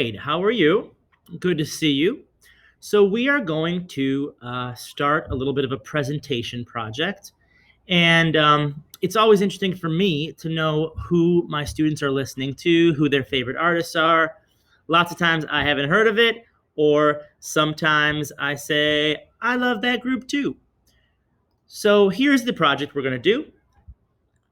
How are you? Good to see you. So we are going to start a little bit of a presentation project. And it's always interesting for me to know who my students are listening to, who their favorite artists are. Lots of times I haven't heard of it, or sometimes I say, I love that group too. So here's the project we're going to do.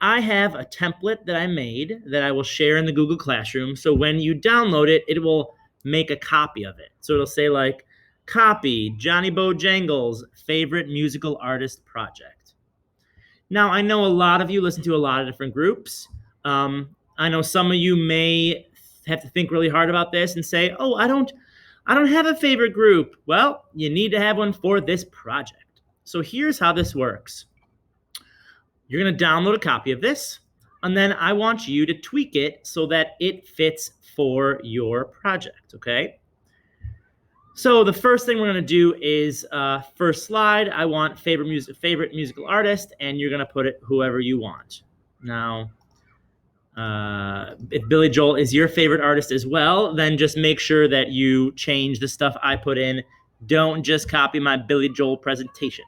I have a template that I made that I will share in the Google Classroom. So when you download it, it will make a copy of it. So it'll say like, copy Johnny Bojangles' favorite musical artist project. Now, I know a lot of you listen to a lot of different groups. I know some of you may have to think really hard about this and say, oh, I don't have a favorite group. Well, you need to have one for this project. So here's how this works. You're going to download a copy of this, and then I want you to tweak it so that it fits for your project, okay? So the first thing we're going to do is first slide, I want favorite musical artist, and you're going to put it whoever you want. Now, if Billy Joel is your favorite artist as well, then just make sure that you change the stuff I put in. Don't just copy my Billy Joel presentation.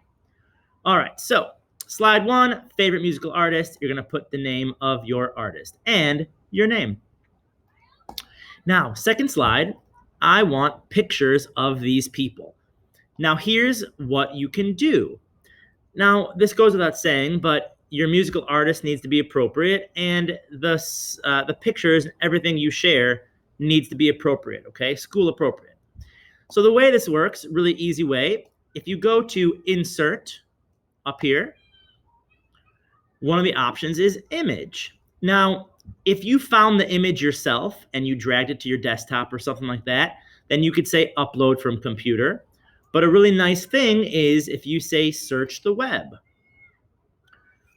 All right, so slide 1, favorite musical artist. You're going to put the name of your artist and your name. Now, second slide, I want pictures of these people. Now, here's what you can do. Now, this goes without saying, but your musical artist needs to be appropriate, and the pictures and everything you share needs to be appropriate, okay? School appropriate. So the way this works, really easy way, if you go to Insert up here, one of the options is Image. Now, if you found the image yourself and you dragged it to your desktop or something like that, then you could say Upload from computer. But a really nice thing is if you say Search the web.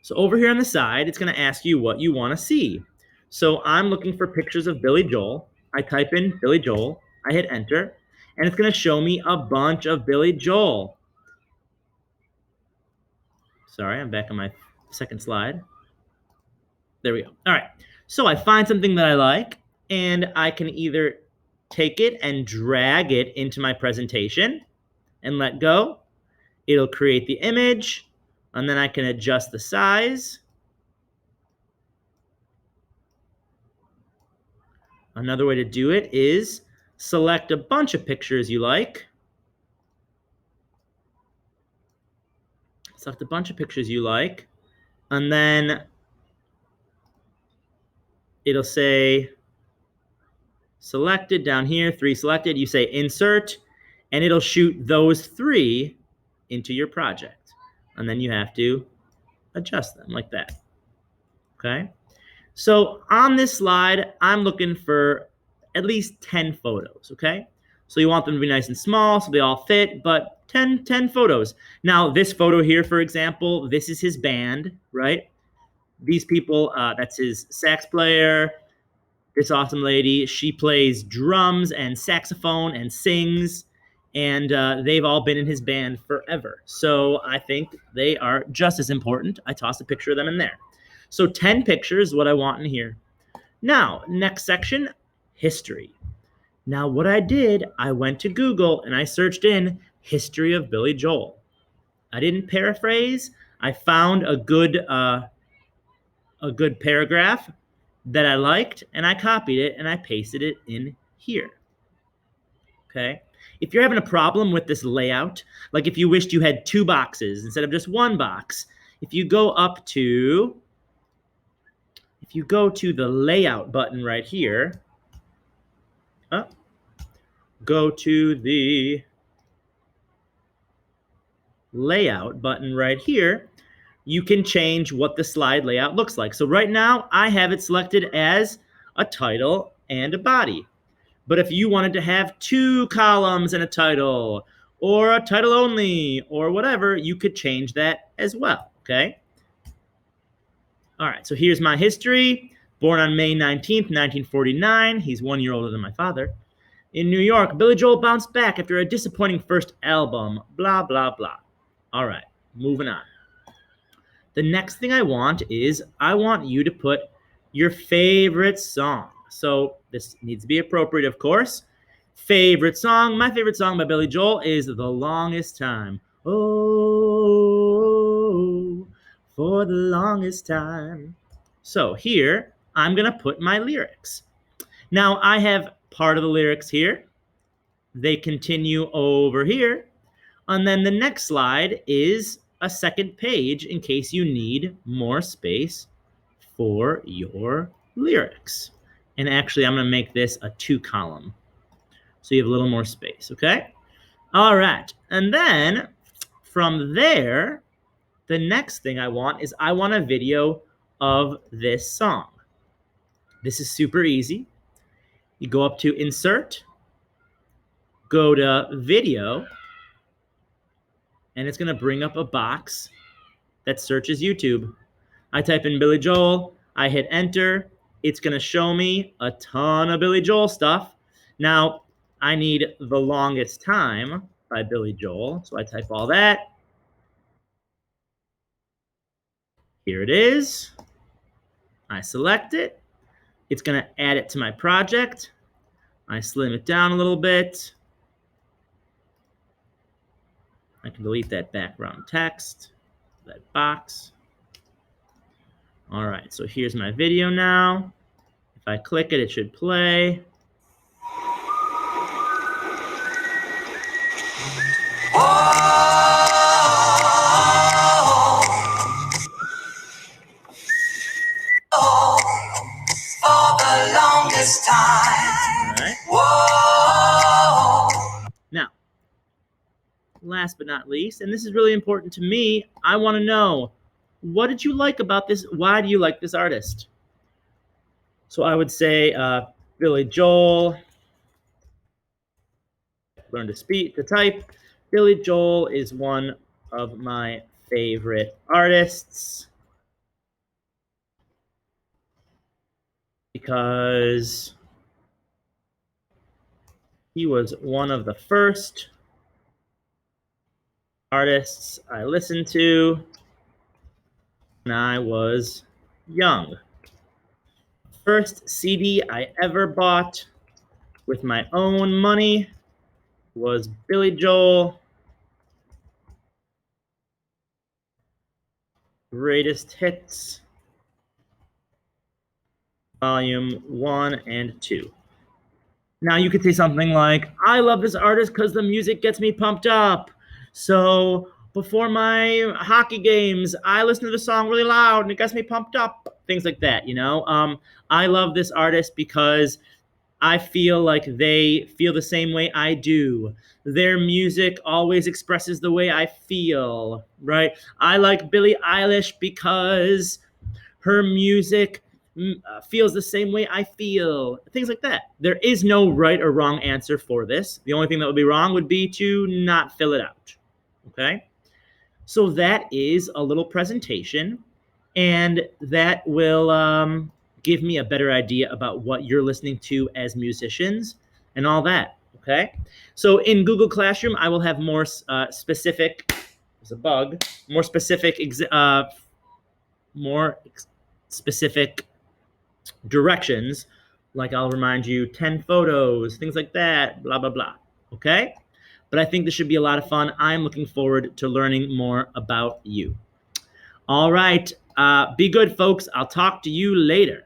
So over here on the side, it's going to ask you what you want to see. So I'm looking for pictures of Billy Joel. I type in Billy Joel. I hit Enter, and it's going to show me a bunch of Billy Joel. Sorry, I'm back on my second slide. There we go. All right. So I find something that I like, and I can either take it and drag it into my presentation and let go. It'll create the image, and then I can adjust the size. Another way to do it is select a bunch of pictures you like. Select a bunch of pictures you like, and then it'll say selected down here, 3 selected. You say Insert, and it'll shoot those 3 into your project. And then you have to adjust them like that. Okay? So on this slide, I'm looking for at least 10 photos, okay? So you want them to be nice and small so they all fit, but 10 photos. Now, this photo here, for example, this is his band, right? These people, that's his sax player. This awesome lady, she plays drums and saxophone and sings, and they've all been in his band forever. So I think they are just as important. I tossed a picture of them in there. So 10 pictures is what I want in here. Now, next section, history. Now, what I did, I went to Google and I searched in history of Billy Joel. I didn't paraphrase. I found a good paragraph that I liked, and I copied it and I pasted it in here. Okay? If you're having a problem with this layout, like if you wished you had 2 boxes instead of just 1 box, if you go to the layout button right here, go to the layout button right here, you can change what the slide layout looks like. So right now, I have it selected as a title and a body. But if you wanted to have 2 columns and a title, or a title only, or whatever, you could change that as well, okay? All right, so here's my history. Born on May 19th, 1949. He's 1 year older than my father. In New York, Billy Joel bounced back after a disappointing first album. Blah, blah, blah. All right, moving on. The next thing I want is I want you to put your favorite song. So this needs to be appropriate, of course. Favorite song? My favorite song by Billy Joel is The Longest Time. Oh, for the longest time. So here, I'm going to put my lyrics. Now, I have part of the lyrics here. They continue over here. And then the next slide is a second page in case you need more space for your lyrics. And actually, I'm going to make this a 2-column so you have a little more space, okay? All right. And then from there, the next thing I want is I want a video of this song. This is super easy. You go up to Insert, go to Video, and it's going to bring up a box that searches YouTube. I type in Billy Joel, I hit enter, it's going to show me a ton of Billy Joel stuff. Now, I need The Longest Time by Billy Joel, so I type all that. Here it is. I select it. It's going to add it to my project. I slim it down a little bit. I can delete that background text, that box. All right, so here's my video now. If I click it, it should play. For the longest time. All right. Whoa. Now, last but not least, and this is really important to me, I want to know, what did you like about this? Why do you like this artist? So I would say Billy Joel. Learn to type. Billy Joel is one of my favorite artists because he was one of the first artists I listened to when I was young. First CD I ever bought with my own money was Billy Joel, Greatest Hits, Volume 1 and 2. Now you could say something like, I love this artist because the music gets me pumped up. So before my hockey games, I listen to the song really loud and it gets me pumped up. Things like that, you know? I love this artist because I feel like they feel the same way I do. Their music always expresses the way I feel, right? I like Billie Eilish because her music feels the same way I feel. Things like that. There is no right or wrong answer for this. The only thing that would be wrong would be to not fill it out, okay? So that is a little presentation, and that will give me a better idea about what you're listening to as musicians and all that, okay? So in Google Classroom, I will have more specific, there's a bug, more specific directions, like I'll remind you 10 photos, things like that, blah, blah, blah, okay? But I think this should be a lot of fun. I'm looking forward to learning more about you. All right, be good, folks. I'll talk to you later.